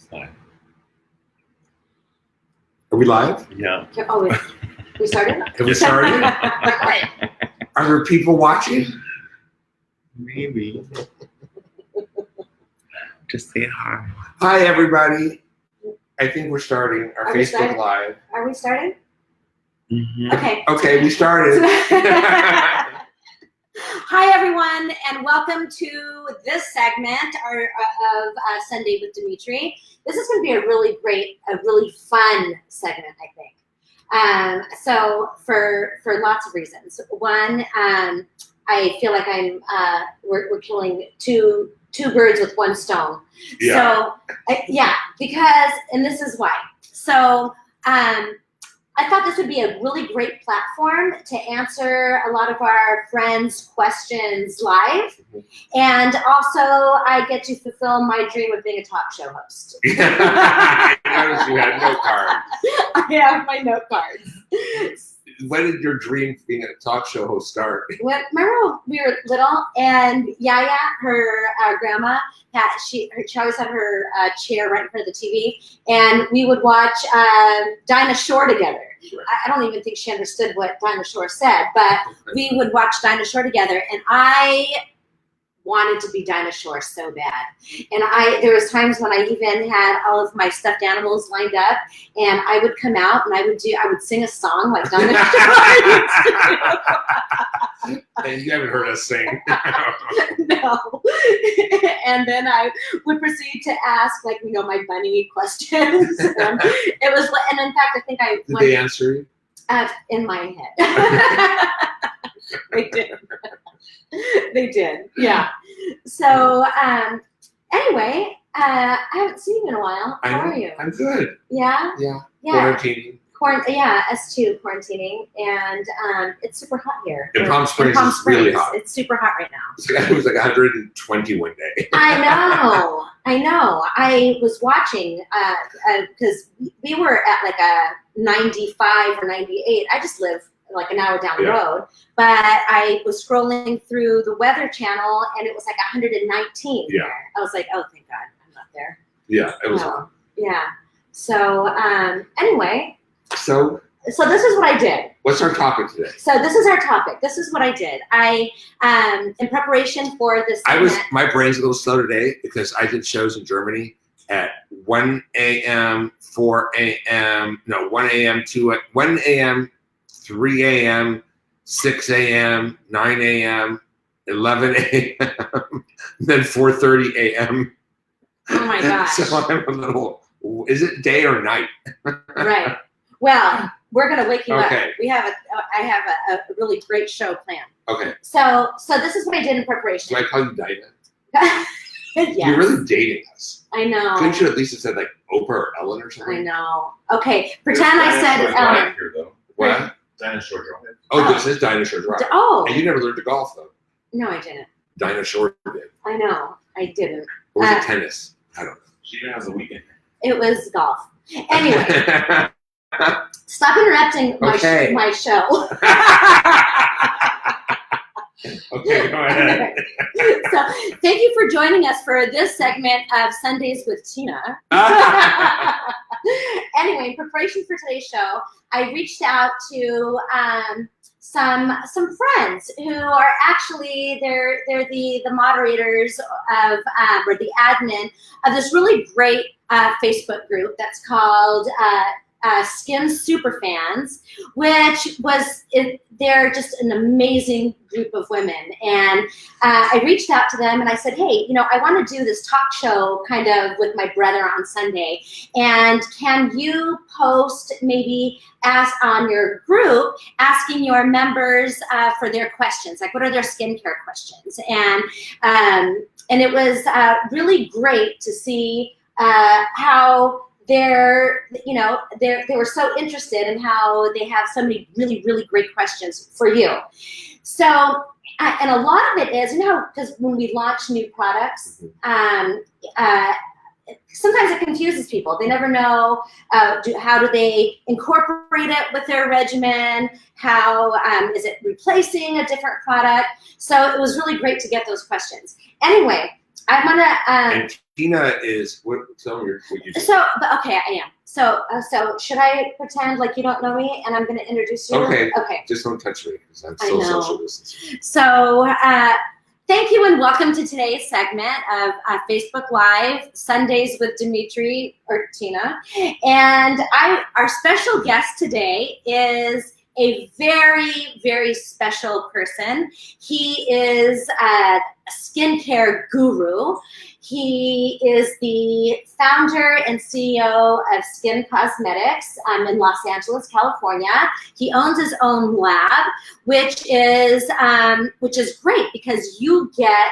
Fine. Are we live? Yeah. Oh, we started? Have we started? Are there people watching? Maybe. Just say hi. Hi, everybody. I think we're starting our Are we Facebook starting? Live. Are we starting? Mm-hmm. Okay. Okay, we started. Hi, everyone, and welcome to this segment of Sunday with Dimitri. This is going to be a really great, a really fun segment, I think. So for lots of reasons. One, I feel like we're killing two birds with one stone. Yeah. So because, and this is why. So I thought this would be a really great platform to answer a lot of our friends' questions live. And also I get to fulfill my dream of being a talk show host. I noticed you had note cards. I have my note cards. When did your dream of being a talk show host start? Remember when we were little and Yaya, her grandma, she always had her chair right in front of the TV, and we would watch Dinah Shore together. Sure. I don't even think she understood what Dinah Shore said, but we would watch Dinah Shore together, and I wanted to be Dinah Shore so bad. And there was times when I even had all of my stuffed animals lined up, and I would come out and I would sing a song like Dinah Shore. And you haven't heard us sing. No. And then I would proceed to ask, my bunny questions. And it was, and in fact, I think Did they answer you? In my head. They did. They did, yeah. So anyway, I haven't seen you in a while. How are you? I'm good. Yeah? Yeah. Quarantining. Us too, quarantining. And it's super hot here. In Palm Springs, it's really hot. It's super hot right now. It was like 120 one day. I know. I was watching because we were at like a 95 or 98. I just live like an hour down the road, but I was scrolling through the Weather Channel and it was like 119 there. I was like, oh, thank God, I'm not there. Yeah, it was hot. Yeah. So anyway. So this is what I did. What's our topic today? So this is our topic. This is what I did. I in preparation for this segment, my brain's a little slow today because I did shows in Germany at 1 a.m., 4 a.m., 1 a.m., 1 a.m., 3 a.m., 6 a.m., 9 a.m., 11 a.m., then 4:30 a.m. Oh my gosh. So I'm a little, is it day or night? Right. Well, we're going to wake you up. I have a really great show planned. Okay. So this is what I did in preparation. Do I call you Dinah? Yes. You're really dating us. I know. Couldn't you at least have said like Oprah or Ellen or something? I know. Okay. Pretend I said Ellen. Here, though. What? Dinah Shore Drive. Oh, this is Dinah Shore Drive. Oh. And you never learned to golf, though. No, I didn't. Dinah Shore did. I know. I didn't. Or was it tennis? I don't know. She even has a weekend. It was golf. Anyway. Stop interrupting my show. Okay, go ahead. So, thank you for joining us for this segment of Sundays with Tina. Anyway, in preparation for today's show, I reached out to some friends who are actually they're the moderators of or the admin of this really great Facebook group that's called Skin Superfans, which they're just an amazing group of women. And I reached out to them and I said, hey, I want to do this talk show kind of with my brother on Sunday. And can you post maybe on your group asking your members for their questions? Like, what are their skincare questions? And it was really great to see how they were so interested in how they have so many really, really great questions for you. So, and a lot of it is, because when we launch new products, sometimes it confuses people. They never know how do they incorporate it with their regimen, how is it replacing a different product. So it was really great to get those questions. Anyway, I want to. And Tina is what? Tell me what you do. So, but okay, I am. So should I pretend like you don't know me and I'm going to introduce you? Okay. Okay. Just don't touch me because I'm I so know. social distancing. So, thank you and welcome to today's segment of Facebook Live Sundays with Dimitri or Tina. And our special guest today is a very, very special person. He is a skincare guru. He is the founder and CEO of Skin Cosmetics in Los Angeles, California. He owns his own lab, which is great because you get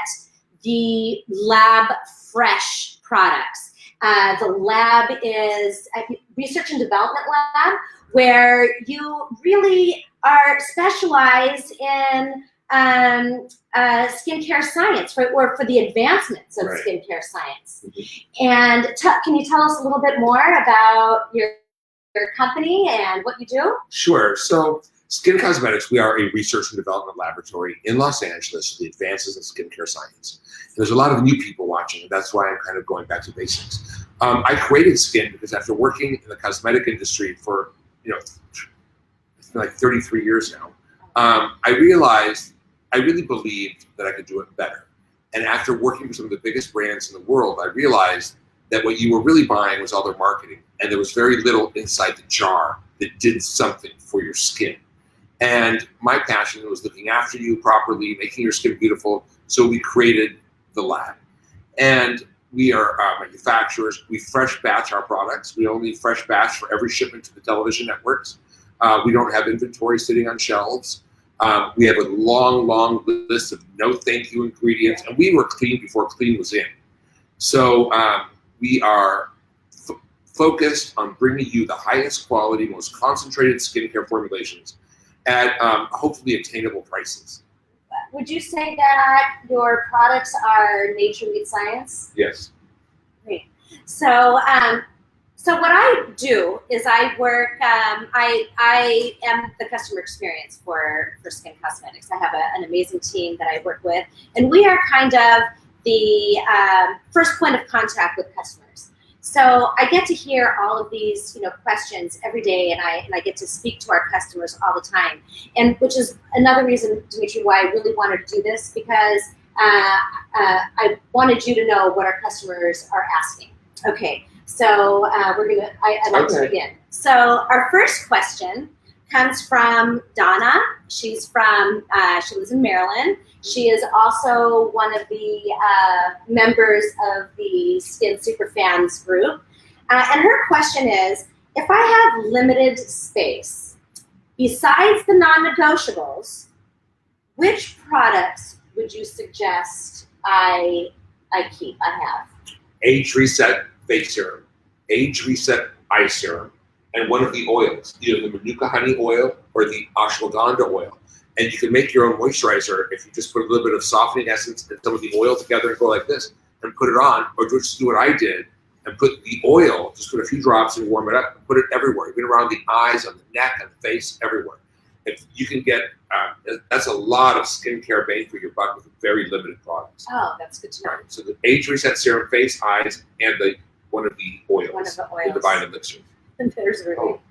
the lab fresh products. The lab is a research and development lab where you really are specialized in skincare science or for the advancements of Right. skincare science. Mm-hmm. And can you tell us a little bit more about your company and what you do? Sure. So, Skin Cosmetics, we are a research and development laboratory in Los Angeles for the advances in skincare science. There's a lot of new people watching, and that's why I'm kind of going back to basics. I created Skin because after working in the cosmetic industry for, it's been like 33 years now, I realized I really believed that I could do it better. And after working for some of the biggest brands in the world, I realized that what you were really buying was all their marketing, and there was very little inside the jar that did something for your skin. And my passion was looking after you properly, making your skin beautiful, so we created the lab. And we are manufacturers. We fresh batch our products. We only fresh batch for every shipment to the television networks. We don't have inventory sitting on shelves. We have a long, long list of no thank you ingredients, and we were clean before clean was in. So we are focused on bringing you the highest quality, most concentrated skincare formulations at hopefully attainable prices. Would you say that your products are nature meets science? Yes. Great. So, so what I do is I work. I am the customer experience for Skin Cosmetics. I have an amazing team that I work with, and we are kind of the first point of contact with customers. So I get to hear all of these, questions every day, and I get to speak to our customers all the time, and which is another reason, Dimitri, why I really wanted to do this, because I wanted you to know what our customers are asking. Okay, so I'd like to begin. So our first question comes from Donna. She's she lives in Maryland. She is also one of the members of the Skin Superfans group. And her question is, if I have limited space, besides the non-negotiables, which products would you suggest I have? Age Reset Face Serum, Age Reset Eye Serum, and one of the oils, either the Manuka Honey Oil or the Ashwagandha Oil. And you can make your own moisturizer if you just put a little bit of softening essence and some of the oil together and go like this and put it on, or just do what I did and put the oil, just put a few drops and warm it up and put it everywhere, even around the eyes, on the neck, on the face, everywhere. If you can get, that's a lot of skincare bang for your buck with very limited products. Oh, that's good to know. Right. So the Age Reset Serum, face, eyes, and one of the oils. One of the oils. The Divine Elixir. There's Ruby. Oh.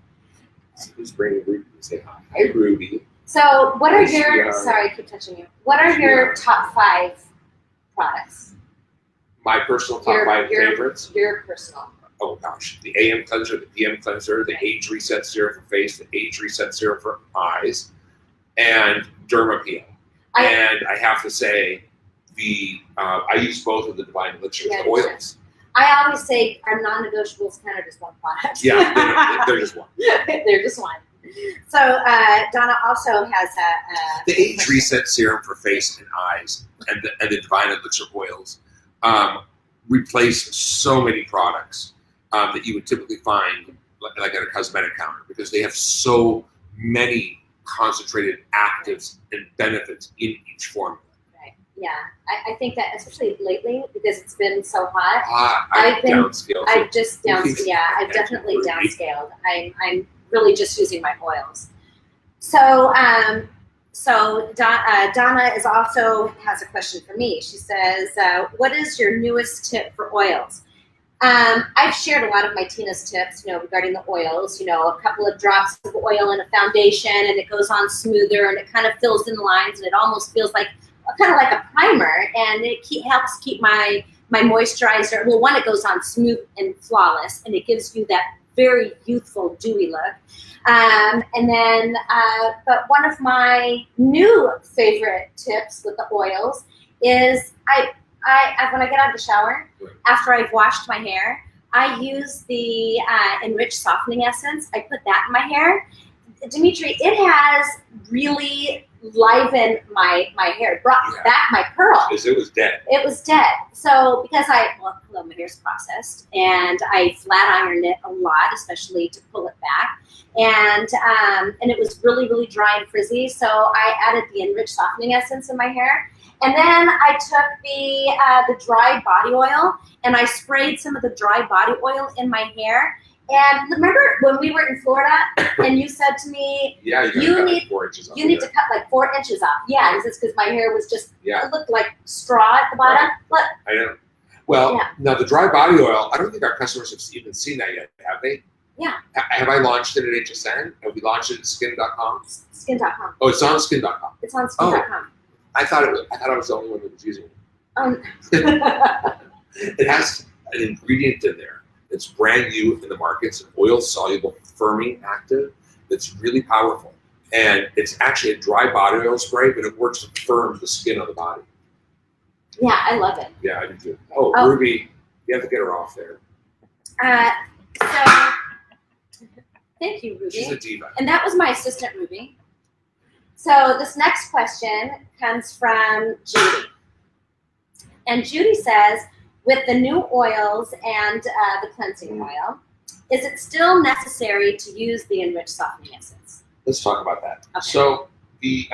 Who's bringing Ruby? Say hi. Hi, Ruby. So what are Yes, your, sorry, I keep touching you. What are your top 5 products? My personal top 5 favorites? Your personal. Oh gosh, the AM cleanser, the PM cleanser, the Age Reset Serum for face, the Age Reset Serum for eyes, and Derma Peel. And I have to say, I use both of the Divine Elixir, the oils. I always say our non-negotiables kind of just one product. Yeah, they're just one. They're just one. So Donna also has the Age Reset Serum for face and eyes, and the Divine Elixir oils replace so many products that you would typically find like at a cosmetic counter, because they have so many concentrated actives and benefits in each formula. Right. Yeah, I think that especially lately, because it's been so hot. I've downscaled. I've just downscaled. Yeah, I've definitely downscaled. I'm really just using my oils. So So Donna is also has a question for me. She says, "What is your newest tip for oils?" I've shared a lot of my Tina's tips, regarding the oils. A couple of drops of oil in a foundation, and it goes on smoother, and it kind of fills in the lines, and it almost feels like kind of like a primer, and it helps keep my moisturizer. Well, one, it goes on smooth and flawless, and it gives you that very youthful, dewy look. And then, but one of my new favorite tips with the oils is I when I get out of the shower, after I've washed my hair, I use the Enriched Softening Essence. I put that in my hair. Dimitri, it has really livened my hair, brought back my curl. Because it was dead. It was dead. So because my hair's processed, and I flat ironed it a lot, especially to pull it back, and it was really, really dry and frizzy. So I added the Enriched Softening Essence in my hair. And then I took the dry body oil, and I sprayed some of the dry body oil in my hair. And remember when we were in Florida, and you said to me, you need 4 inches off. You need to cut like 4 inches off. Yeah, it's because my hair was just, it looked like straw at the bottom. Right. Look. I know. Well, now the dry body oil, I don't think our customers have even seen that yet, have they? Yeah. Have I launched it at HSN? Have we launched it at skin.com? Skin.com. Oh, it's on skin.com. It's on skin.com. I thought I was the only one that was using it. It It has an ingredient in there that's brand new in the market. It's an oil-soluble firming active that's really powerful. And it's actually a dry body oil spray, but it works to firm the skin on the body. Yeah, I love it. Yeah, I do too. Oh, Ruby, you have to get her off there. So, thank you, Ruby. She's a diva. And that was my assistant, Ruby. So this next question comes from Judy. And Judy says, with the new oils and the cleansing oil, is it still necessary to use the Enriched Softening Essence? Let's talk about that. Okay. So the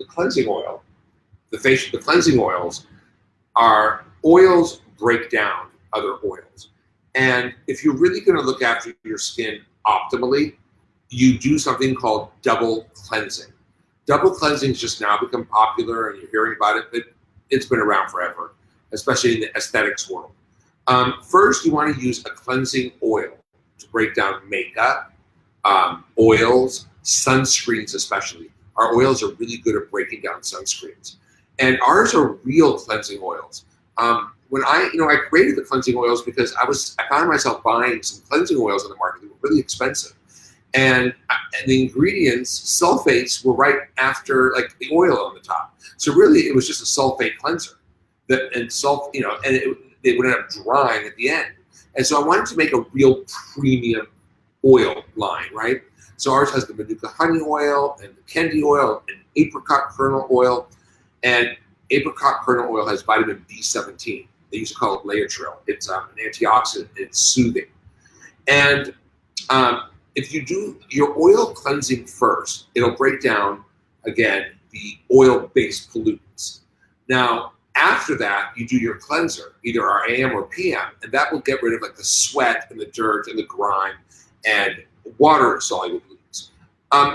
cleansing oil, the cleansing oils are oils break down other oils. And if you're really going to look after your skin optimally, you do something called double cleansing. Double cleansing has just now become popular, and you're hearing about it, but it's been around forever, especially in the aesthetics world. First, you want to use a cleansing oil to break down makeup, oils, sunscreens especially. Our oils are really good at breaking down sunscreens. And ours are real cleansing oils. When I created the cleansing oils because I found myself buying some cleansing oils on the market that were really expensive. And the ingredients, sulfates, were right after like the oil on the top. So really, it was just a sulfate cleanser. They would end up drying at the end. And so I wanted to make a real premium oil line, right? So ours has the Manuka honey oil and the Kendi oil and apricot kernel oil. And apricot kernel oil has vitamin B17. They used to call it Laetril. It's an antioxidant. It's soothing. And if you do your oil cleansing first, it'll break down, again, the oil-based pollutants. Now, after that, you do your cleanser, either our AM or PM, and that will get rid of like the sweat and the dirt and the grime and water-soluble pollutants.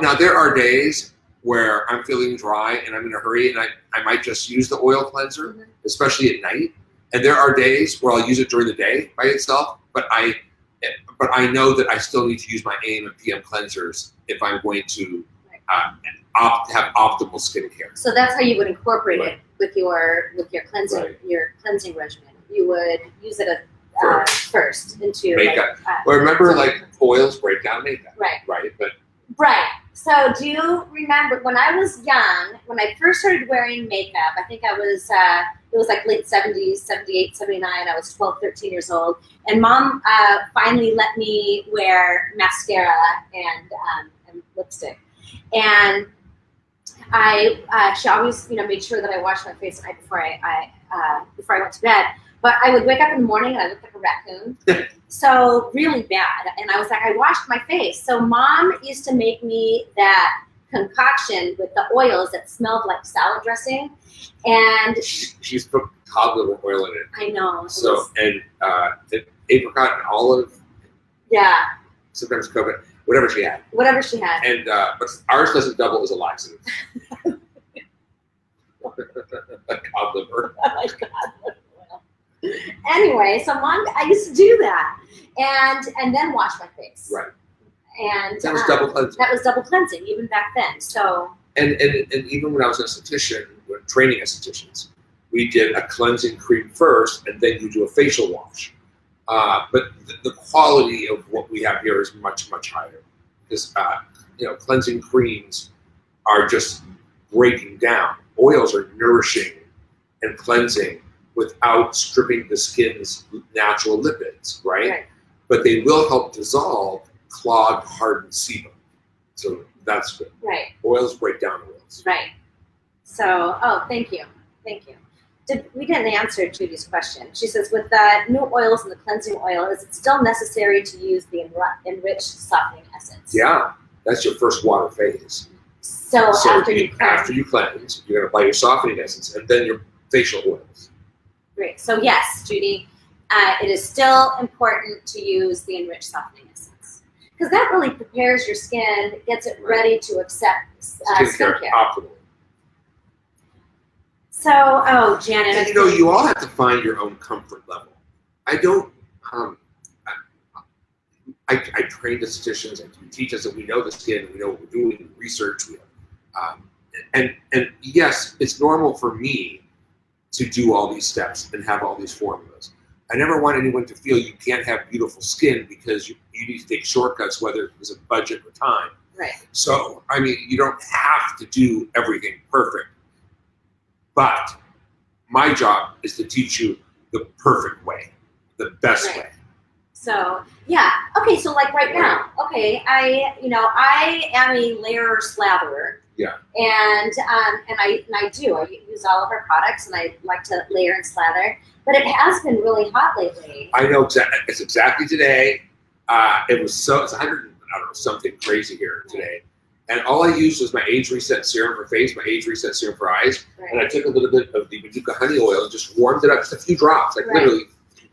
Now, there are days where I'm feeling dry and I'm in a hurry, and I might just use the oil cleanser, especially at night. And there are days where I'll use it during the day by itself, but I know that I still need to use my AM and PM cleansers if I'm going to have optimal skincare. So that's how you would incorporate it with your cleansing regimen. You would use it first into makeup. Well, remember, oils break down makeup. Right. But So do you remember when I was young, when I first started wearing makeup, I think I was, it was like late 70s, 78, 79, I was 12, 13 years old. And Mom finally let me wear mascara and lipstick. And she always, made sure that I washed my face the night before I went to bed. But I would wake up in the morning and I looked like a raccoon. So really bad. And I was like, I washed my face. So Mom used to make me that concoction with the oils that smelled like salad dressing. And she's put cod liver oil in it. I know. So, and apricot and olive. Yeah. Sometimes coconut. whatever she had. Whatever she had. And but ours doesn't double as a laxative. A cod liver. Oh my God. Anyway, so I used to do that, and then wash my face. Right. And That was double cleansing. That was double cleansing even back then. So. And even when I was an esthetician, when training estheticians, we did a cleansing cream first, and then you do a facial wash. But the quality of what we have here is much, much higher, because cleansing creams are just breaking down. Oils are nourishing and cleansing without stripping the skin's natural lipids, right? But they will help dissolve clogged, hardened sebum. So that's good. Right. Oils break down oils. Right. So, thank you. We didn't answer Judy's question. She says, with the new oils and the cleansing oil, is it still necessary to use the enriched softening essence? Yeah, that's your first water phase. So after you cleanse, you're going to apply your softening essence and then your facial oils. Great. So yes, Judy, it is still important to use the enriched softening essence, because that really prepares your skin, gets it ready to accept skincare. Optimally. So, Janet. And you all have to find your own comfort level. I don't. I train estheticians and we teach us that we know the skin, we know what we're doing, research. And yes, it's normal for me to do all these steps and have all these formulas. I never want anyone to feel you can't have beautiful skin because you need to take shortcuts, whether it was a budget or time. Right. So, I mean, you don't have to do everything perfect. But my job is to teach you the perfect way, the best way. So, yeah. Okay, so like right now, okay, I am a layer slatherer. Yeah. And I use all of our products, and I like to layer and slather. But it has been really hot lately. I know it's exactly today. It's 100, something crazy here today. And all I used was my age reset serum for face, my age reset serum for eyes, and I took a little bit of the Manuka honey oil and just warmed it up, just a few drops, like literally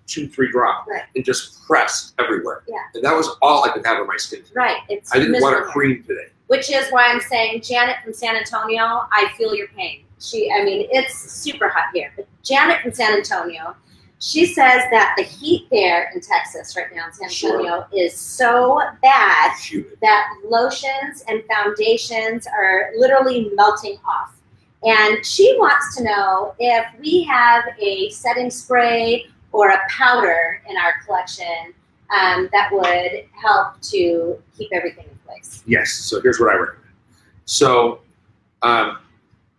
2-3 drops, and just pressed everywhere. Yeah. And that was all I could have on my skin today. Right. I didn't want a cream today. Which is why I'm saying, Janet from San Antonio, I feel your pain. It's super hot here. But Janet from San Antonio, she says that the heat there in Texas right now in San Antonio is so bad that lotions and foundations are literally melting off. And she wants to know if we have a setting spray or a powder in our collection that would help to keep everything in place. Yes. So here's what I recommend. So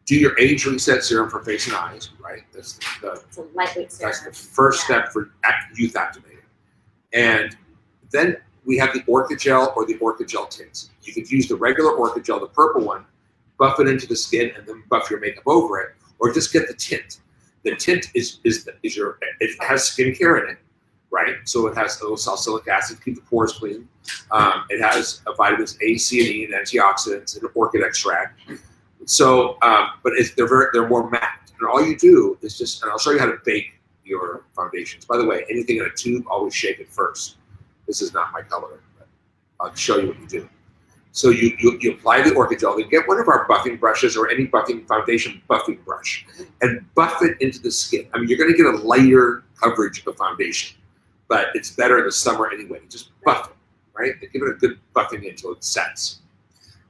do your age reset serum for face and eyes, right? It's a lightweight serum. That's the first step for youth activating. And then we have the Orchid Gel or the Orchid Gel tints. You could use the regular Orchid Gel, the purple one, buff it into the skin, and then buff your makeup over it, or just get the tint. The tint it has skincare in it, right? So it has little salicylic acid to keep the pores clean. It has vitamins A, C, and E, and antioxidants, and orchid extract. So, but they're more matte, and all you do is and I'll show you how to bake your foundations. By the way, anything in a tube, always shake it first. This is not my color, but I'll show you what you do. So you apply the Orchid Gel, then get one of our buffing brushes or any foundation buffing brush, and buff it into the skin. I mean, you're going to get a lighter coverage of foundation, but it's better in the summer anyway. Just buff it, right? And give it a good buffing until it sets.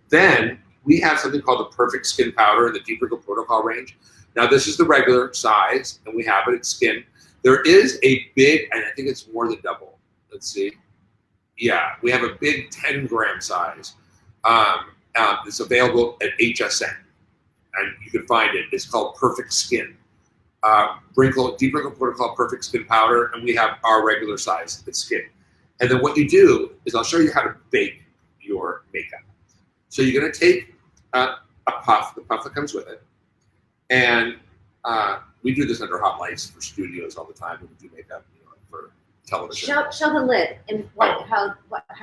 Then we have something called the Perfect Skin Powder in the Deep Wrinkle Protocol range. Now, this is the regular size, and we have it at skin. There is a big, and I think it's more than double. Let's see. Yeah, we have a big 10-gram size. It's available at HSN, and you can find it. It's called Perfect Skin. Deep Wrinkle Protocol Perfect Skin Powder, and we have our regular size at skin. And then what you do is I'll show you how to bake your makeup. So you're going to take a puff, the puff that comes with it, and we do this under hot lights for studios all the time when we do makeup, for television. Show the lid and how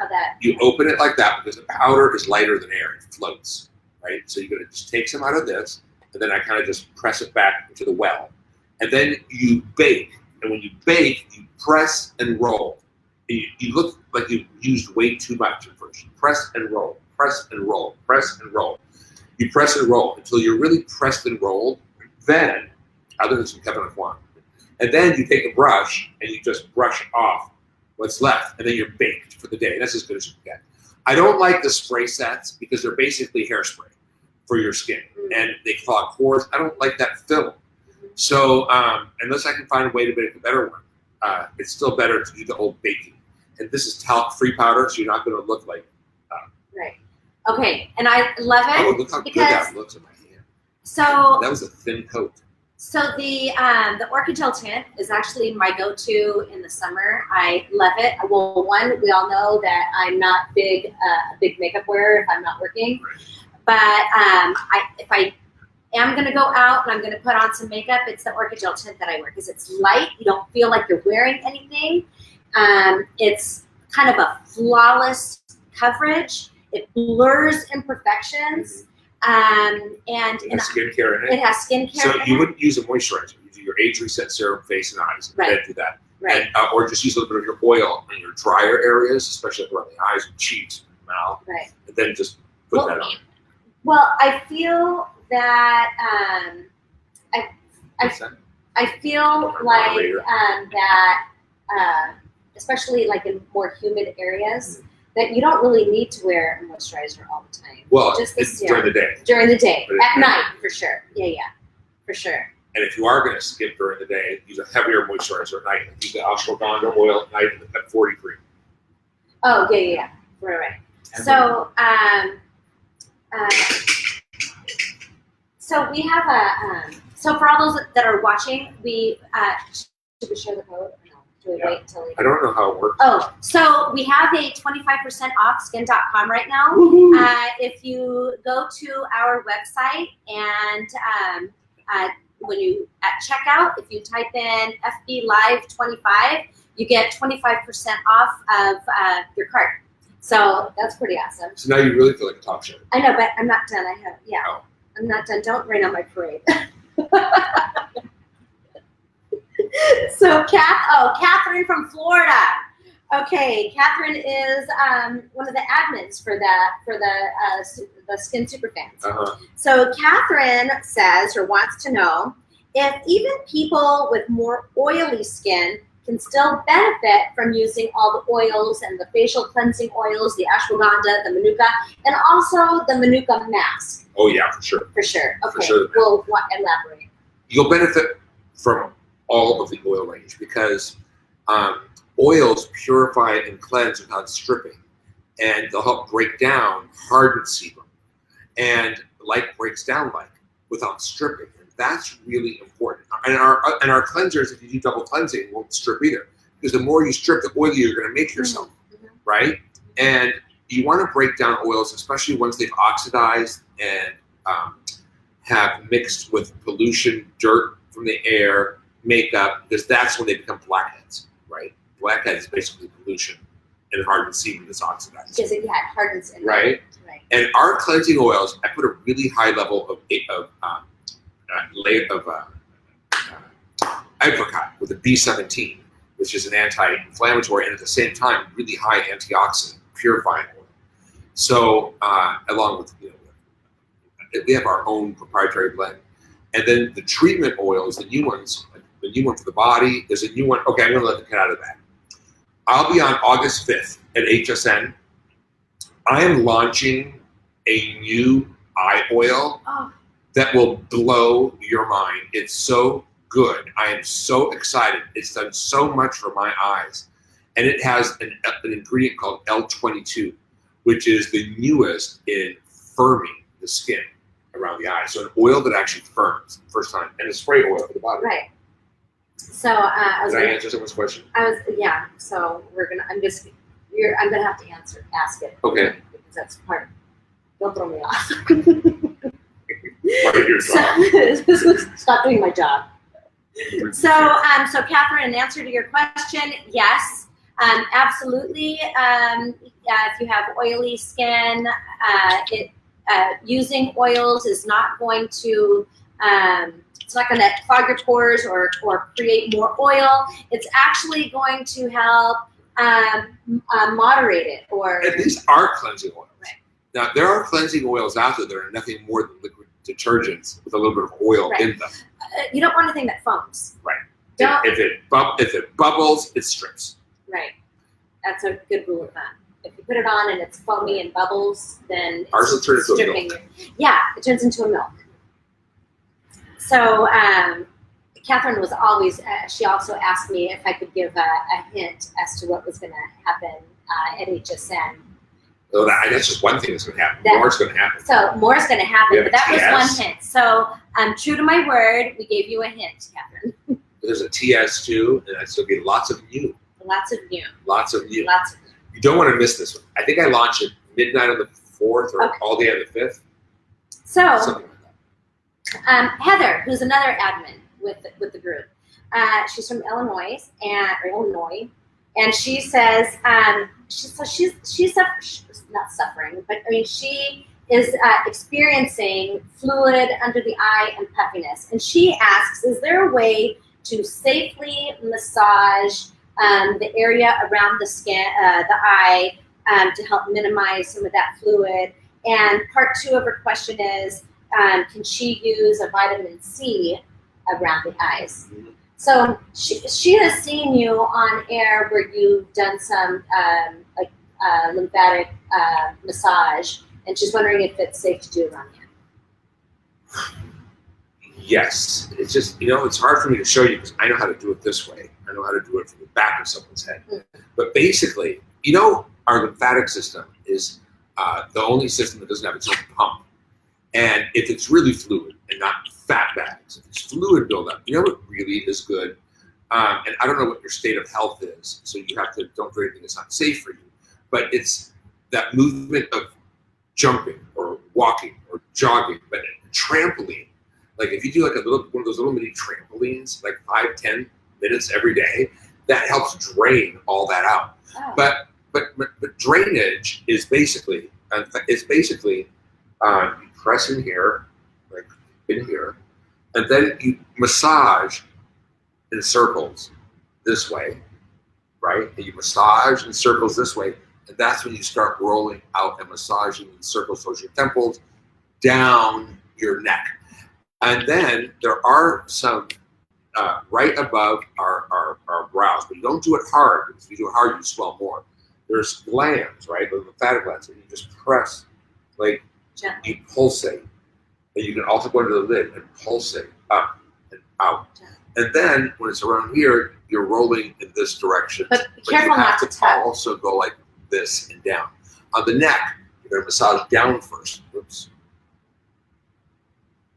that. You open it like that because the powder is lighter than air; it floats, right? So you're going to just take some out of this, and then I kind of just press it back into the well, and then you bake. And when you bake, you press and roll. You look like you used way too much at first. Press and roll, press and roll, press and roll. You press and roll until you're really pressed and rolled. Then, other than some Kevin Kwan, and then you take a brush and you just brush off what's left, and then you're baked for the day. That's as good as you can get. I don't like the spray sets because they're basically hairspray for your skin, and they clog pores. I don't like that film. So unless I can find a way to make a better one, it's still better to do the old baking. And this is talc-free powder, so you're not going to look like. Right. Okay, and I love it. Oh, look how good that looks in my hand. So that was a thin coat. So the Orchid Gel tint is actually my go-to in the summer. I love it. Well, one, we all know that I'm not a big makeup wearer if I'm not working. But if I am going to go out and I'm going to put on some makeup, it's the Orchid Gel tint that I wear because it's light. You don't feel like you're wearing anything. It's kind of a flawless coverage. It blurs imperfections. And it has skincare in it. It has skincare. So in you it. wouldn't use a moisturizer. You do your age reset serum, face and eyes, and then do that. Right. And, or just use a little bit of your oil in your drier areas, especially around the eyes and cheeks and mouth. Right. And then just put that on. Well, I feel that I feel like that especially like in more humid areas. That you don't really need to wear a moisturizer all the time. Well, just it's during the day. During the day. At night, for sure. Yeah, for sure. And if you are going to skip during the day, use a heavier moisturizer at night. Use the ashwagandha oil at night at 43. Oh, yeah. Right. So, so we have a, so for all those that are watching, should we share the code? Do we wait until we... I don't know how it works. Oh, so we have a 25% off skin.com right now. If you go to our website and when you at checkout, if you type in FB Live 25, you get 25% off of your cart. So that's pretty awesome. So now you really feel like a talk show. I know, but I'm not done. I'm not done. Don't rain on my parade. So, Catherine from Florida. Okay, Catherine is one of the admins for the Skin Superfans. So, Catherine says or wants to know if even people with more oily skin can still benefit from using all the oils and the facial cleansing oils, the ashwagandha, the manuka, and also the manuka mask. Oh yeah, for sure. For sure. Okay, for sure. We'll elaborate. You'll benefit from all of the oil range because oils purify and cleanse without stripping, and they'll help break down hardened sebum, and like breaks down like without stripping, and that's really important. And our cleansers, if you do double cleansing, won't strip either, because the more you strip, the oilier you're going to make yourself, right? And you want to break down oils, especially once they've oxidized and have mixed with pollution, dirt from the air, makeup, because that's when they become blackheads, right? Blackheads is basically pollution and hardened sebum that's oxidized. Because it hardens in right? And our cleansing oils, I put a really high level of apricot with a B17, which is an anti-inflammatory and at the same time really high antioxidant, purifying oil. So along with, we have our own proprietary blend. And then the treatment oils, the new ones, the new one for the body, there's a new one. Okay, I'm gonna let the cat out of the bag. I'll be on August 5th at HSN. I am launching a new eye oil that will blow your mind. It's so good. I am so excited. It's done so much for my eyes. And it has an ingredient called L22, which is the newest in firming the skin around the eye. So an oil that actually firms first time, and a spray oil for the body. Right. So Did I answer someone's question? So I'm gonna have to ask it. Okay. Because that's part. Don't throw me off. Stop doing my job. So Catherine, in answer to your question, yes, absolutely. If you have oily skin, using oils is not going to it's not going to clog your pores or create more oil. It's actually going to help moderate it or. And these are cleansing oils. Right. Now, there are cleansing oils out there that are nothing more than liquid detergents with a little bit of oil Right. in them. You don't want anything that foams. Right. Don't. If it bubbles, it strips. Right. That's a good rule of thumb. If you put it on and it's foamy and bubbles, then Ours will it's turn into a stripping. milk. Yeah, it turns into a milk. So Catherine was always, she also asked me if I could give a hint as to what was going to happen at HSN. So that's just one thing that's going to happen. That- More is going to happen. So more is going to happen, We have but that a was TS. one hint. So true to my word, we gave you a hint, Catherine. There's a TS too, and that's going to be lots of new. Lots of new. Lots of new. Lots of new. You don't want to miss this one. I think I launch it midnight on the 4th or Okay. all day on the 5th. So Something like that. Heather, who's another admin with the group, she's from Illinois, and she says she's not suffering, but I mean she is experiencing fluid under the eye and puffiness, and she asks, is there a way to safely massage the area around the skin, the eye, to help minimize some of that fluid? And part 2 of her question is, can she use a vitamin C around the eyes? Mhm. So she has seen you on air where you've done some lymphatic massage, and she's wondering if it's safe to do around here. Yes. It's just, it's hard for me to show you because I know how to do it this way. I know how to do it from the back of someone's head. Mm. But basically, our lymphatic system is the only system that doesn't have its own pump. And if it's really fluid and not fat bags, if it's fluid buildup, what really is good? And I don't know what your state of health is, so you have to don't do anything that's not safe for you. But it's that movement of jumping or walking or jogging, but trampoline. Like if you do like one of those little mini trampolines, like 5-10 minutes every day, that helps drain all that out. Oh. But drainage is basically you press in here, like in here, and then you massage in circles this way, right? And you massage in circles this way, and that's when you start rolling out and massaging in circles towards your temples, down your neck. And then there are some right above our brows, but you don't do it hard, because if you do it hard, you swell more. There's glands, right? The lymphatic glands, and you just press, like Gently. you pulsate. And you can also go into the lid and pulsate up and out. And then when it's around here, you're rolling in this direction. But be careful you have not to tug. also go like this and down. On the neck, you're going to massage down first. Oops.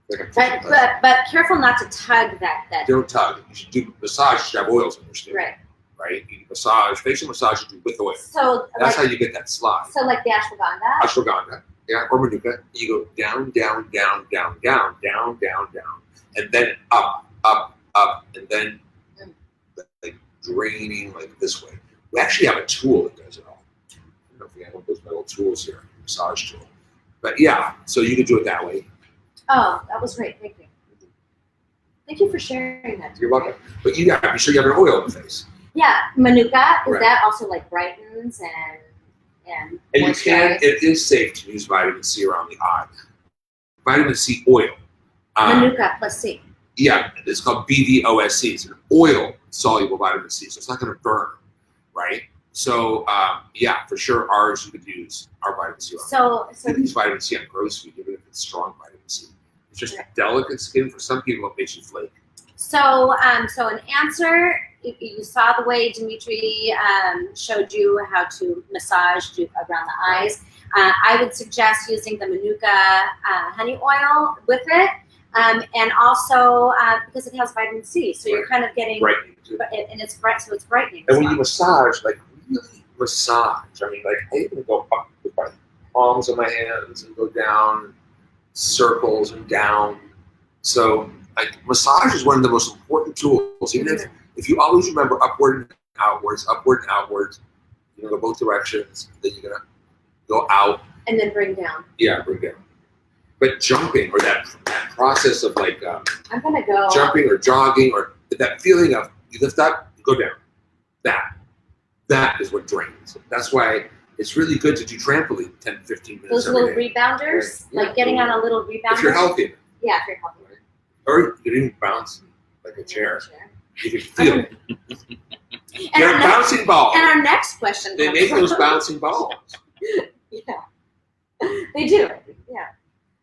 But careful not to tug that. Don't tug. You should do massage. You should have oils in your skin. Right. Right? You massage, facial massage, you do with oil. So That's how you get that slide. So like the ashwagandha. Ashwagandha, yeah, or manuka. You go down, down, down, down, down, down, down, down, and then up, up, up, and then like draining like this way. We actually have a tool that does it all. I don't know if we have one of those metal tools here, massage tool. But yeah, so you can do it that way. Oh, that was great. Thank you. Thank you for sharing that. You're welcome. But you got to be sure you have an oil in the face. Yeah, manuka, is Right. that also like brightens and And you can, moisturizes? it is safe to use vitamin C around the eye. Vitamin C oil. Manuka plus C. Yeah, it's called BVOSC. It's an oil-soluble vitamin C, so it's not going to burn, right? So, yeah, for sure, ours you could use our vitamin C. So You can use vitamin C on gross food, even if it's strong vitamin C. It's just Right. delicate skin. For some people, it makes you flake. So an answer. You saw the way Dimitri showed you how to massage around the eyes. I would suggest using the Manuka honey oil with it, and also because it has vitamin C, so you're kind of getting Brightening, too. and it's bright, so it's brightening. And as when you well. massage, like really massage, I mean, like I even go up with my palms of my hands and go down circles and down. So like massage is one of the most important tools. Even if you always remember upward and outwards, you're gonna go both directions, then you're gonna go out. And then bring down. Yeah, bring down. But jumping or that process of like I'm gonna go. jumping or jogging or that feeling of you lift up, you go down. That. that is what drains. That's why it's really good to do trampoline 10 to 15 minutes Those every little day. rebounders, Yeah. like getting on a little rebounder. If you're healthy. Yeah, if you're healthy. Or you can even bounce like a chair. You can feel it. And They're our, next, bouncing balls. and our next question They comes make from- those bouncing balls. Yeah, they do. Yeah.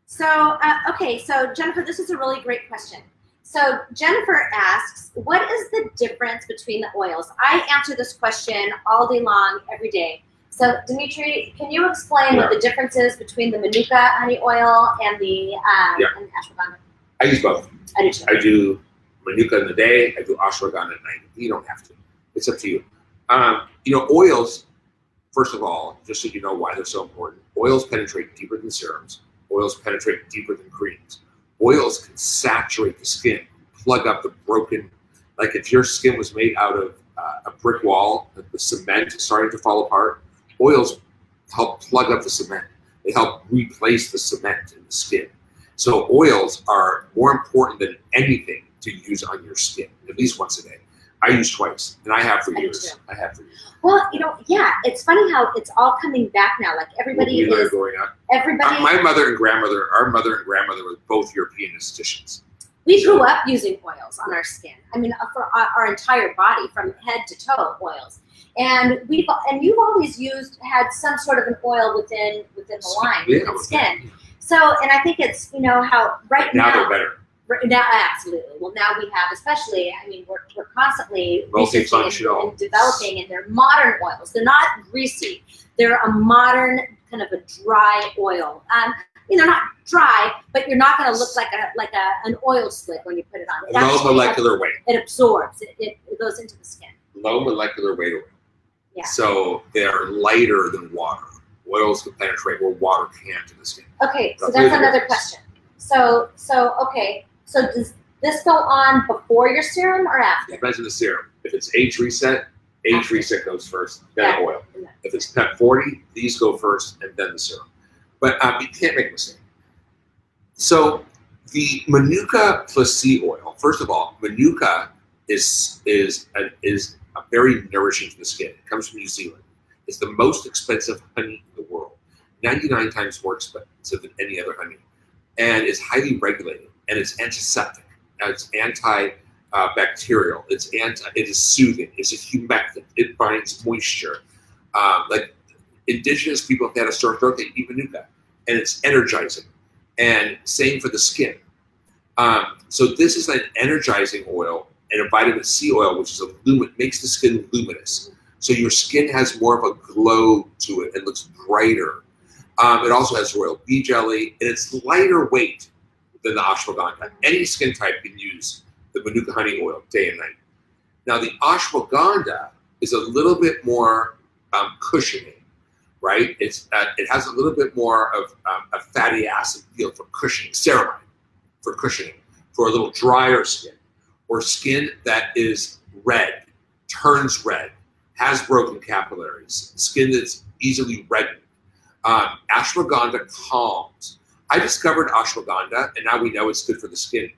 So, okay, so Jennifer, this is a really great question. So Jennifer asks, what is the difference between the oils? I answer this question all day long, every day. So Dimitri, can you explain what the difference is between the Manuka honey oil and the and ashwagandha? I use both. I do too. I do Manuka in the day. I do ashwagandha at night. You don't have to. It's up to you. Oils, first of all, just so you know why they're so important, oils penetrate deeper than serums. Oils penetrate deeper than creams. Oils can saturate the skin, plug up the broken, like if your skin was made out of a brick wall, the cement is starting to fall apart, oils help plug up the cement. They help replace the cement in the skin. So oils are more important than anything to use on your skin, at least once a day. I use twice, and I have for years. I have for years. Well, it's funny how it's all coming back now. Like everybody We learned is, growing up. everybody. My mother and grandmother, our mother and grandmother were both European estheticians. We grew up using oils on our skin. I mean, for our entire body, from head to toe, oils. And you've always had some sort of an oil within the line, within skin. So, and I think it's how right now now they're better. Now, absolutely. Well, now we have, especially, I mean, we're constantly researching and developing, and they're modern oils. They're not greasy. They're a modern kind of a dry oil. They're not dry, but you're not going to look like an oil slick when you put it on. Low molecular weight. It absorbs. It goes into the skin. Low molecular weight oil. Yeah. So they're lighter than water. Oils can penetrate where water can't in the skin. Okay, so that's another question. So okay. So does this go on before your serum or after? It depends on the serum. If it's age reset goes first, then the oil. Yeah. If it's PEP 40, these go first and then the serum. But you can't make a mistake. So the Manuka plus sea oil, first of all, Manuka is very nourishing to the skin. It comes from New Zealand. It's the most expensive honey in the world, 99 times more expensive than any other honey. And it's highly regulated, and it's antiseptic. It's antibacterial. It is soothing. It's a humectant. It binds moisture. Like indigenous people, if they had a sore throat, they eat Manuka, and it's energizing. And same for the skin. So this is an energizing oil and a vitamin C oil, which is makes the skin luminous. So your skin has more of a glow to it and looks brighter. It also has royal bee jelly, and it's lighter weight than the ashwagandha. Any skin type can use the Manuka honey oil day and night. Now the ashwagandha is a little bit more cushioning, right? It has a little bit more of a fatty acid feel for cushioning, ceramide for cushioning, for a little drier skin, or skin that is red, turns red, has broken capillaries, skin that's easily reddened. Ashwagandha calms. I discovered ashwagandha, and now we know it's good for the skin.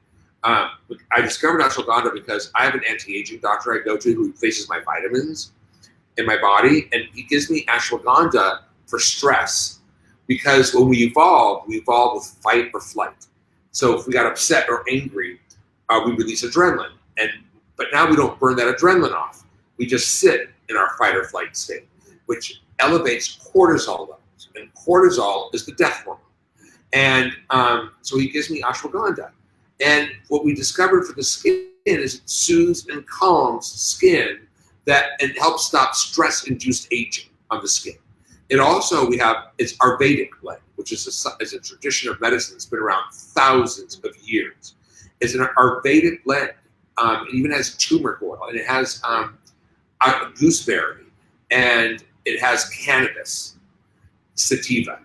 I discovered ashwagandha because I have an anti-aging doctor I go to who replaces my vitamins in my body, and he gives me ashwagandha for stress. Because when we evolve with fight or flight. So if we got upset or angry, we release adrenaline. But now we don't burn that adrenaline off. We just sit in our fight or flight state, which elevates cortisol levels. And cortisol is the death hormone. And so he gives me ashwagandha. And what we discovered for the skin is it soothes and calms skin and helps stop stress-induced aging on the skin. It also, it's Ayurvedic blend, which is a tradition of medicine that's been around thousands of years. It's an Ayurvedic blend. It even has turmeric oil, and it has gooseberry, and it has cannabis sativa.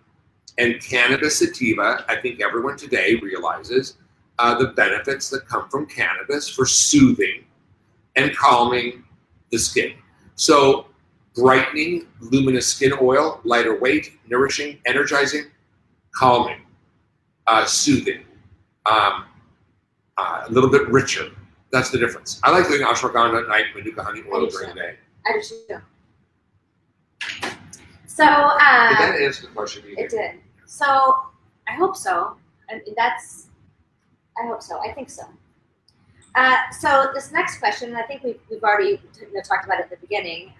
And cannabis sativa, I think everyone today realizes the benefits that come from cannabis for soothing and calming the skin. So brightening, luminous skin oil, lighter weight, nourishing, energizing, calming, soothing, a little bit richer. That's the difference. I like doing ashwagandha at night, Manuka honey oil during the day. I do too. So Did that answer the question? it did. So I hope so. I mean, I hope so. I think so. So this next question, I think we've already talked about it at the beginning.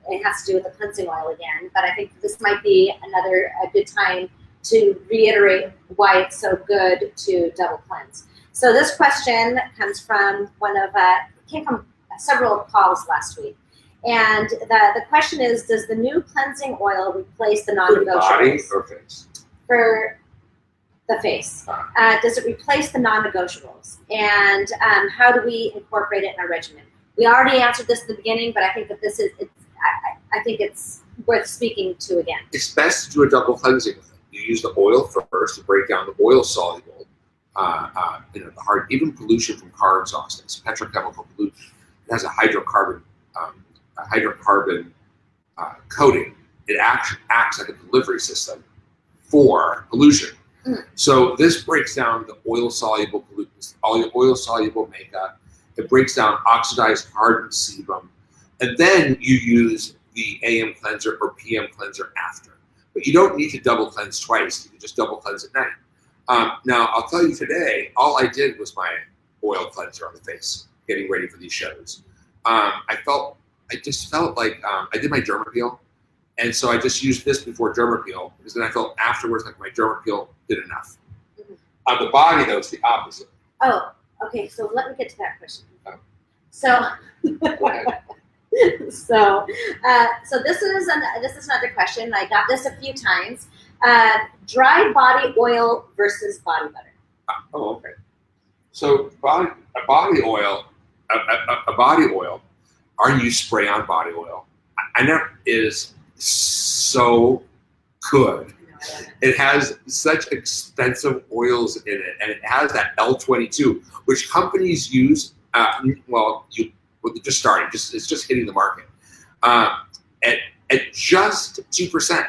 It has to do with the cleansing oil again, but I think this might be a good time to reiterate why it's so good to double cleanse. So this question comes from came from several calls last week. And the question is, does the new cleansing oil replace the For the body non-negotiables? or face? For the face. Does it replace the non-negotiables? And how do we incorporate it in our regimen? We already answered this at the beginning, but I think that I think it's worth speaking to again. It's best to do a double cleansing with it. You use the oil first to break down the oil soluble, the hard, even pollution from car exhaust, petrochemical pollution. It has a hydrocarbon coating. It acts like a delivery system for pollution. So this breaks down the oil-soluble pollutants, all your oil-soluble makeup. It breaks down oxidized hardened sebum. And then you use the AM cleanser or PM cleanser after. But you don't need to double cleanse twice. You can just double cleanse at night. Now, I'll tell you today, all I did was my oil cleanser on the face, getting ready for these shows. I just felt like I did my derma peel. And so I just used this before derma peel because then I felt afterwards like my derma peel did enough. On the body, though, it's the opposite. Oh, okay. So let me get to that question. Oh. So, Go ahead. so this is another question. I got this a few times. Dry body oil versus body butter. Oh, okay. So a body oil, or you spray on body oil, I know is so good. It has such expensive oils in it, and it has that L22, which companies use. They're just starting. It's just hitting the market. At just 2%,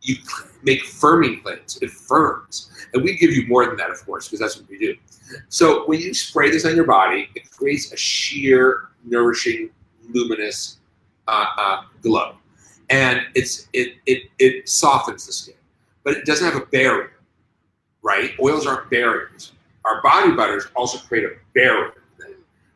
you make firming cleanse. It firms, and we give you more than that, of course, because that's what we do. So when you spray this on your body, it creates a sheer, nourishing, luminous glow, and it softens the skin, but it doesn't have a barrier, right? Oils aren't barriers. Our body butters also create a barrier.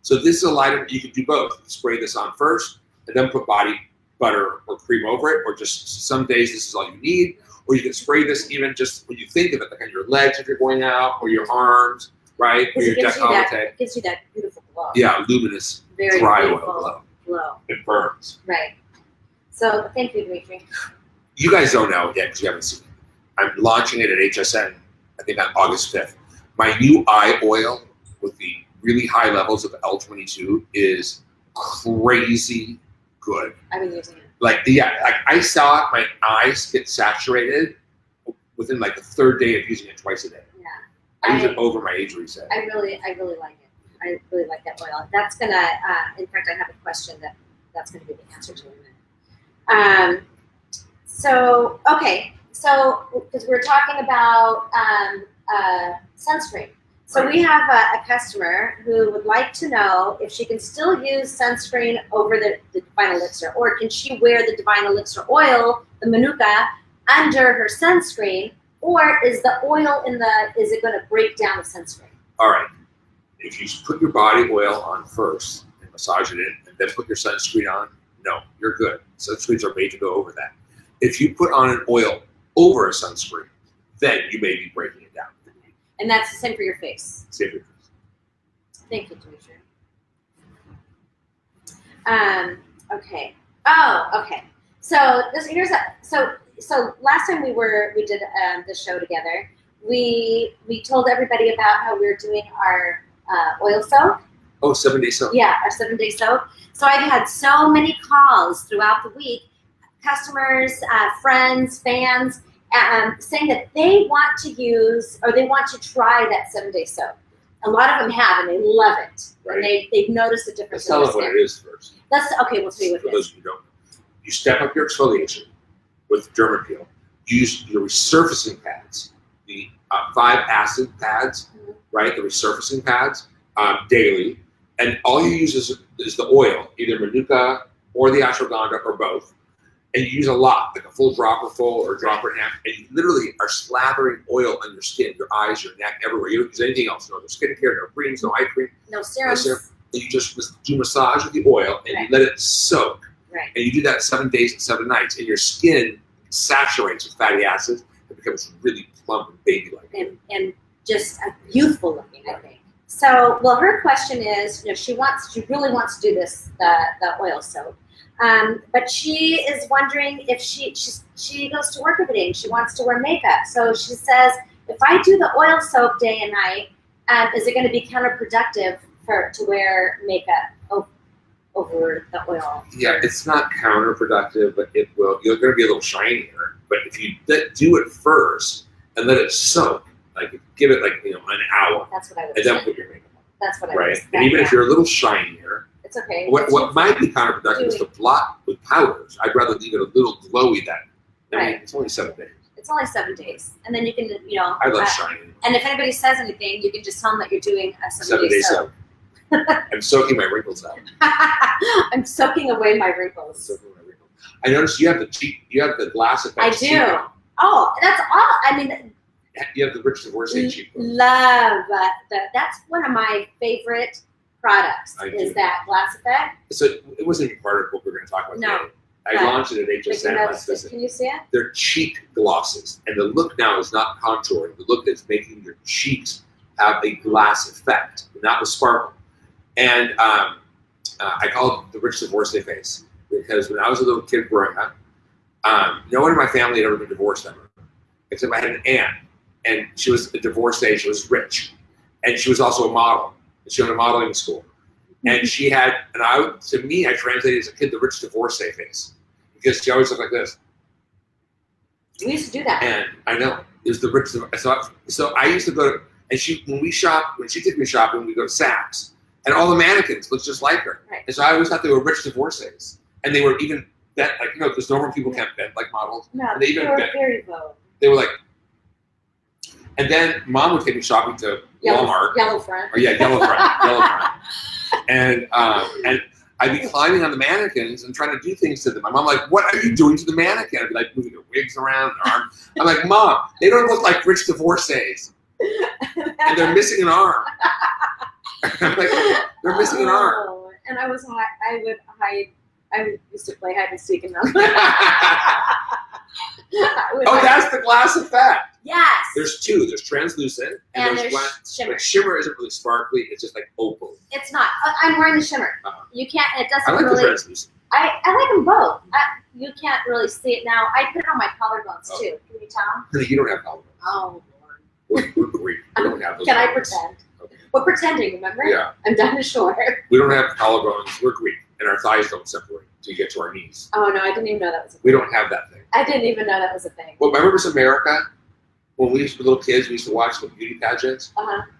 So this is a item you can do both. You spray this on first, and then put body butter or cream over it, or just some days this is all you need. Or you can spray this even just when you think of it, like on your legs if you're going out, or your arms, right? Or your décolleté. It gives you that beautiful glow. Yeah, luminous, Very dry beautiful oil glow. It burns. Right. So thank you, Dimitri. You guys don't know yet because you haven't seen it. I'm launching it at HSN, I think on August 5th. My new eye oil with the really high levels of L22 is crazy good. I've been using it. Like I saw my eyes get saturated within like the third day of using it twice a day. Yeah. I use it over my age reset. I really like it. I really like that oil. That's gonna. In fact, I have a question that's gonna be the answer to in a minute. So okay. So because we're talking about sunscreen. So we have a customer who would like to know if she can still use sunscreen over the Divine Elixir, or can she wear the Divine Elixir oil, the Manuka, under her sunscreen, or is the oil is it going to break down the sunscreen? All right. If you put your body oil on first and massage it in, and then put your sunscreen on, no, you're good. Sunscreens are made to go over that. If you put on an oil over a sunscreen, then you may be breaking it down. And that's the same for your face. Save your face. Thank you, Dimitri. Okay. Oh, okay. So so last time we did this show together, we told everybody about how we were doing our oil soak. Oh, 7-day soak. Yeah, our 7-day soak. So I've had so many calls throughout the week, customers, friends, fans, saying that they want to use or they want to try that 7-day soak. A lot of them have, and they love it. Right. And they've noticed a difference. Let's tell them what it is first. We'll tell you what For it those is. who don't know. You step up your exfoliation with derma peel. Use your resurfacing pads, the 5-acid pads, right? The resurfacing pads daily, and all you use is the oil, either Manuka or the ashwagandha or both. and you use a lot, like a full dropper full or a dropper and a half, and you literally are slathering oil on your skin, your eyes, your neck, everywhere. You don't use anything else. No skincare, no creams, no eye cream, No serums. and you just do massage with the oil, and you let it soak. Right. And you do that 7 days and 7 nights, and your skin saturates with fatty acids. It becomes really plump and baby-like. And just youthful looking, I think. So, well, her question is, she really wants to do this, the oil soap. But she is wondering if she goes to work every day and she wants to wear makeup. So she says, if I do the oil soap day and night, is it going to be counterproductive to wear makeup over the oil? Yeah, it's not counterproductive, but it will. You're going to be a little shinier. But if you do it first and let it soak, like give it an hour, that's what I would and say. then put your makeup on. That's what I Right, would say. and even if you're a little shinier. It's okay. What might be counterproductive is to blot with powders. I'd rather leave it a little glowy then. Right. It's only 7 days. It's only 7 days, and then you can, I love shining. And if anybody says anything, you can just tell them that you're doing a 7 day 7 day soak. soak. I'm soaking my wrinkles out. I'm soaking away my wrinkles. Soaking my wrinkles. I noticed you have the glass effect. I do. Oh, that's all. I mean, You have the rich divorcee cheekbone. love that. That's one of my favorite products. I Is do. that glass effect? So it wasn't even part of what we're going to talk about No. today. I Right. launched it at Like, HSN last visit. can you see it? They're cheek glosses, and the look now is not contouring. The look is making your cheeks have a glass effect, not with sparkle. And I call it the rich divorcee face because when I was a little kid growing up, no one in my family had ever been divorced ever, except I had an aunt, and she was a divorcee. She was rich, and she was also a model. She went to modeling school, and she had, to me, I translated as a kid the rich divorcee face because she always looked like this. We used to do that. And I know it was the rich. So I used to go to, and when she took me shopping, we go to Saks, and all the mannequins looked just like her. Right. And so I always thought they were rich divorcees, and they were even bent, because normal people can't bend like models. No, and they even were bent. very low. They were like, and then Mom would take me shopping to Walmart. Yellow front. Or yellow front. And I'd be climbing on the mannequins and trying to do things to them. My mom like, what are you doing to the mannequin? I'd be like moving their wigs around, their arms. I'm like, Mom, they don't look like rich divorcees. And they're missing an arm. I'm like, they're missing an arm. Oh, and I used to play hide and seek in them. Oh, that's the glass effect. Yes. There's two. There's translucent and there's glass. shimmer. But shimmer isn't really sparkly. It's just like opal. It's not. I'm wearing the shimmer. You can't. It doesn't I like really. the translucent. I like them both. You can't really see it now. I put it on my collarbones too. Can you tell? You don't have collarbones. Oh Lord. We're Greek. We don't have those. Can I collarbones. pretend? Okay. We're pretending. Remember? Yeah. I'm done short. We don't have collarbones. We're Greek, and our thighs don't separate until you get to our knees. Oh no, I didn't even know that was a thing. We don't have that thing. I didn't even know that was a thing. Well, remember Miss America? When we used to be little kids, we used to watch the beauty pageants,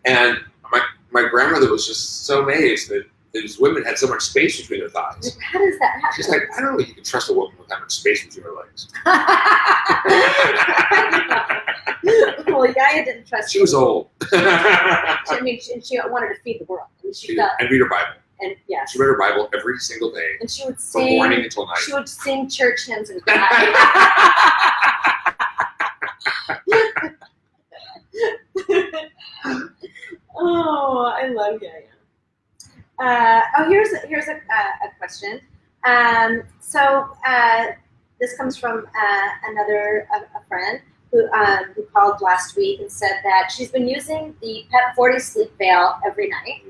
and my grandmother was just so amazed that these women had so much space between their thighs. How does that happen? She's like, I don't know if you can trust a woman with that much space between her legs. Well, Yaya didn't trust. She was old. I mean, she wanted to feed the world. And she felt, and read her Bible. and yes. She read her Bible every single day And she would from sing. morning until night. She would sing church hymns and cry. Oh, I love Yaya. Here's a question. This comes from a friend who called last week and said that she's been using the Pep 40 sleep veil every night,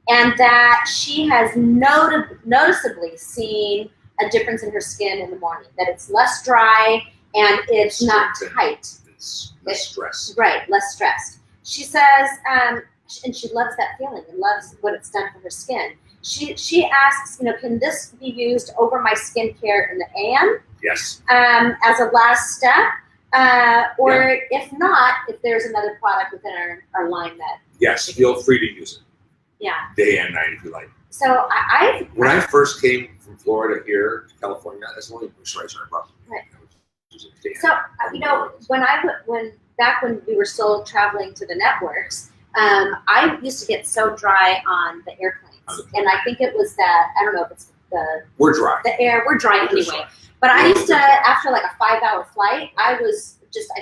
and that she has noticeably seen a difference in her skin in the morning. That it's less dry and it's not tight. It's less stress. Right, less stressed. She says, and she loves that feeling and loves what it's done for her skin. She asks, can this be used over my skincare in the AM? Yes. As a last step, or if not, if there's another product within our line that. Yes, feel free to use it. Yeah. Day and night if you like. So when I first came from Florida here to California, that's the only moisturizer I brought. Right. Day So when we were still traveling to the networks, I used to get so dry on the airplanes, and I think it was that, I don't know if it's We're dry. the air. We're dry anyway, But I used to, after like a 5-hour flight, I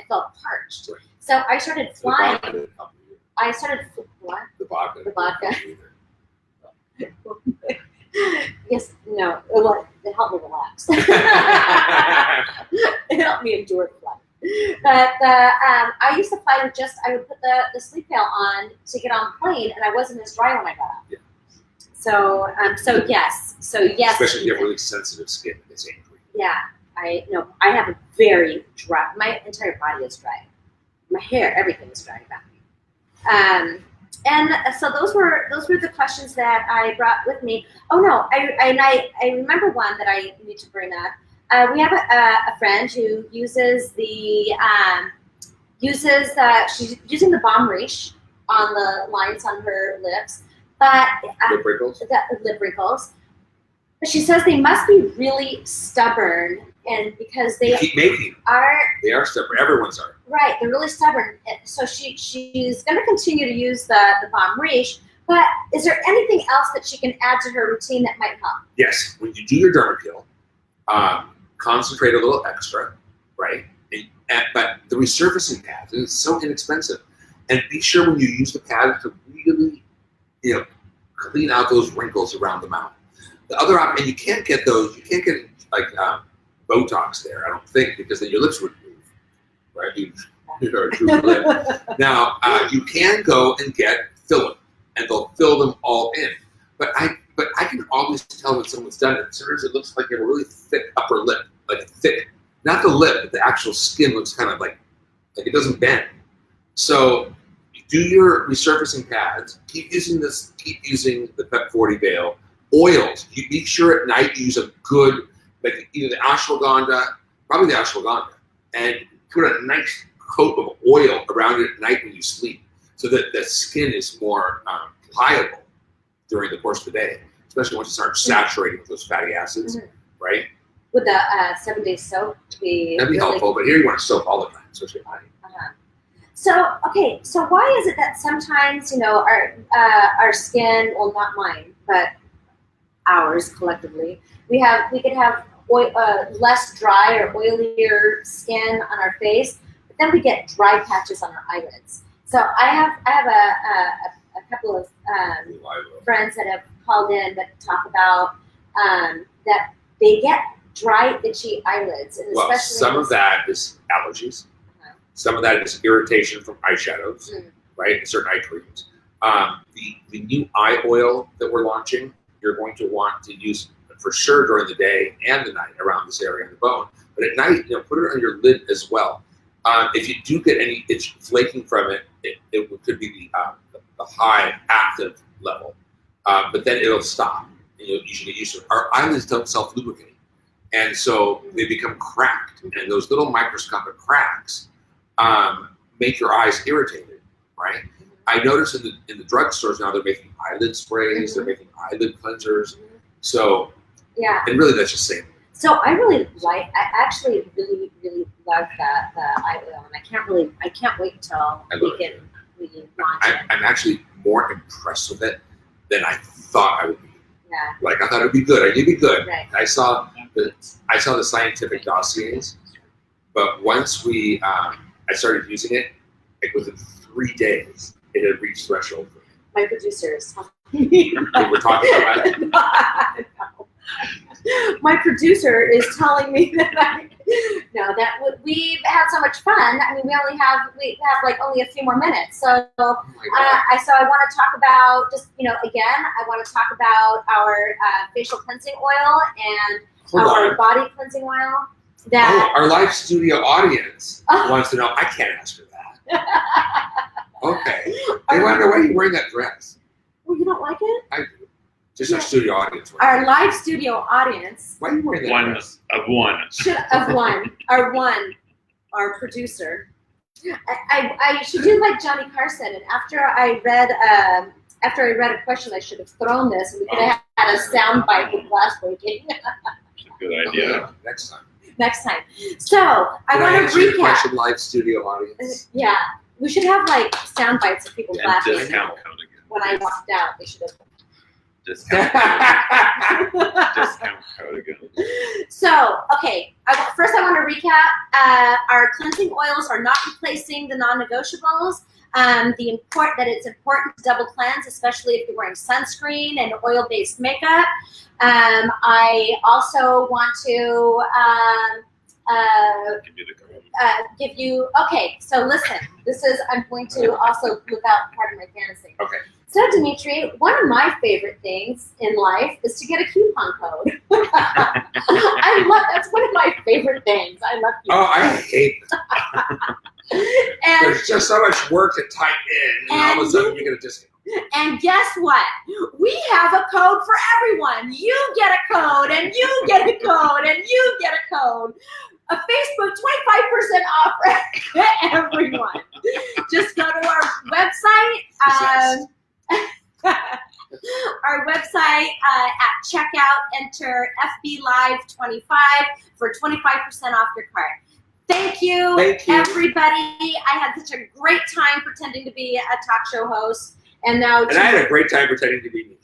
felt parched. Right. So I started flying. The vodka didn't help you. What? The vodka. The vodka. didn't help you either. Yes, no, it helped me relax. It helped me endure the flight. But I used to fly with I would put the sleep veil on to get on the plane, and I wasn't as dry when I got out. Yeah. So yes. Especially if you have really sensitive skin, it's angry. Yeah, I have a very dry. My entire body is dry. My hair, everything is dry about me. And so those were the questions that I brought with me. Oh no, I remember one that I need to bring up. We have a friend who uses she's using the Balm Riche on the lines on her lips, but Lip wrinkles? lip wrinkles. But she says they must be really stubborn, and because they keep making them. They are stubborn. Everyone's are. Right, they're really stubborn. So she's going to continue to use the Balm Riche, but is there anything else that she can add to her routine that might help? Yes, when you do your dermakill, concentrate a little extra, right? But the resurfacing pad is so inexpensive, and be sure when you use the pad to really, clean out those wrinkles around the mouth. The other option, and you can't get like Botox there, I don't think, because then your lips would move, right? You're a true lip. Now, you can go and get filler, and they'll fill them all in. But I can always tell when someone's done it. Sometimes it looks like you have a really thick upper lip, like thick, not the lip, but the actual skin looks kind of like it doesn't bend. So do your resurfacing pads. Keep using the Pep 40 veil. Oils. You make sure at night you use a good, like either the ashwagandha, probably the ashwagandha, and put a nice coat of oil around it at night when you sleep, so that the skin is more pliable during the course of the day, especially once it starts saturating with those fatty acids, right? Would the 7-day soap be? That'd be helpful, but here you want to soak all the time, especially at night. So why is it that sometimes our skin, well, not mine, but ours collectively, we could have less dry or oilier skin on our face, but then we get dry patches on our eyelids. So I have a couple of friends that have called in that talk about that they get dry, itchy eyelids, and Well, especially some of that is allergies. Some of that is irritation from eyeshadows, right? And certain eye creams. The new eye oil that we're launching, you're going to want to use for sure during the day and the night around this area on the bone. But at night, put it on your lid as well. If you do get any itch flaking from it, it could be the high active level. But then it'll stop. You should get used to it. Our eyelids don't self-lubricate. And so they become cracked. And those little microscopic cracks make your eyes irritated, right? I notice in the drugstores now they're making eyelid sprays, they're making eyelid cleansers. So yeah, and really that's just saying. So I actually really love the eye oil, and I can't wait until we can launch it. I'm actually more impressed with it than I thought I would be. Yeah. Like I thought it would be good. It'd be good. Right. I saw the scientific dossiers, but once I started using it, like within 3 days, it had reached threshold for me. My producer is talking. We were talking about that. My producer is telling me that we've had so much fun. I mean, we have like only a few more minutes. So I want to talk about I want to talk about our facial cleansing oil and our body cleansing oil. Our live studio audience wants to know. I can't ask her that. Okay. They want to know why you're wearing that dress. Well, you don't like it? I do. Just our studio audience. Our live studio audience. Why are you wearing that dress? Our producer. I should do like Johnny Carson, and after I read a question, I should have thrown this, and we could have had a sound bite with glass breaking. That's a good idea. Next time. So I want to recap. Question, live studio audience. Yeah, we should have like sound bites of people laughing. Discount code again. When I walked out, they should have. Discount code again. So, okay. First, I want to recap. Our cleansing oils are not replacing the non-negotiables. That it's important to double cleanse, especially if you're wearing sunscreen and oil-based makeup. I also want to Give you the code. give you. Okay, so listen. I'm going to also look out part of my fantasy. Okay. So, Dimitri, one of my favorite things in life is to get a coupon code. That's one of my favorite things. I love coupons. Oh, I hate them. And, There's just so much work to type in, and all of a sudden you get a discount. and guess what? We have a code for everyone. You get a code, and you get a code, and you get a code. A Facebook 25% off for everyone. Just go to our website. Our website at checkout, enter FB Live 25 for 25% off your cart. Thank you, everybody. I had such a great time pretending to be a talk show host, and now And I had a great time pretending to be me.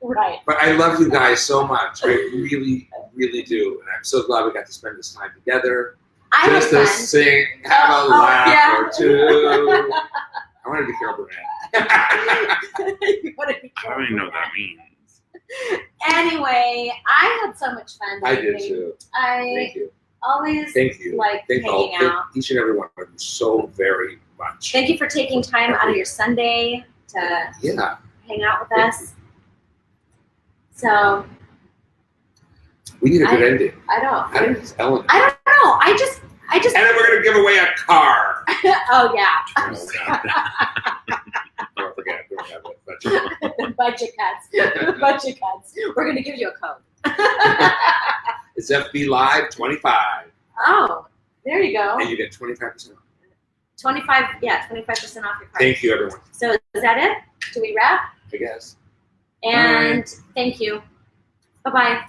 Right. But I love you guys so much. I really, really do. And I'm so glad we got to spend this time together. I had Just to fun. sing, have a laugh yeah. or two. I want to be Carol Burnett. You wanna be I don't even know what that means. Anyway, I had so much fun. I did Dimitri. too. I Thank you. always Thank you. like Thank hanging out. each and every one of you so very much. Thank you for taking time out of your Sunday to Yeah. hang out with us. So We need a good ending. I don't. I don't know. It's Ellen. I don't know. I just. And then we're going to give away a car. Oh yeah. Oh, God. Don't forget. We don't have it. Budget cuts. Budget cuts. We're gonna give you a code. It's FB Live 25. Oh, there you go. And you get 25% off. 25%, yeah, 25% off your card. Thank you, everyone. So is that it? Do we wrap? I guess. And thank you. Bye-bye.